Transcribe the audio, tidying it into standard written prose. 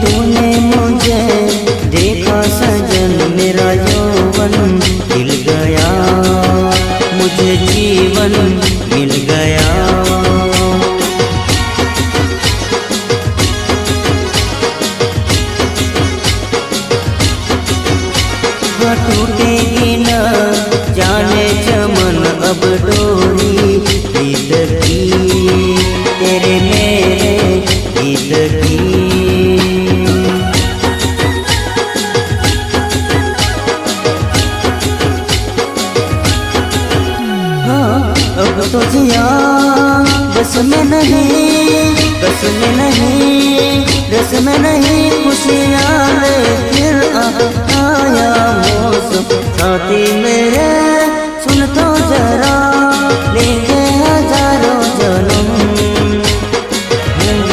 तूने मुझे देखा सजन, मेरा यौवन खिल गया, मुझे जीवन मिल गया। टूटेगी न जाने चमन अब डोरी प्रीत की, तेरे मेरे गीत की। हाँ अब तो जिया बस में नहीं, बस में नहीं, रस में नहीं, खुशियाँ ले फिर आया मौसम साथी मेरे।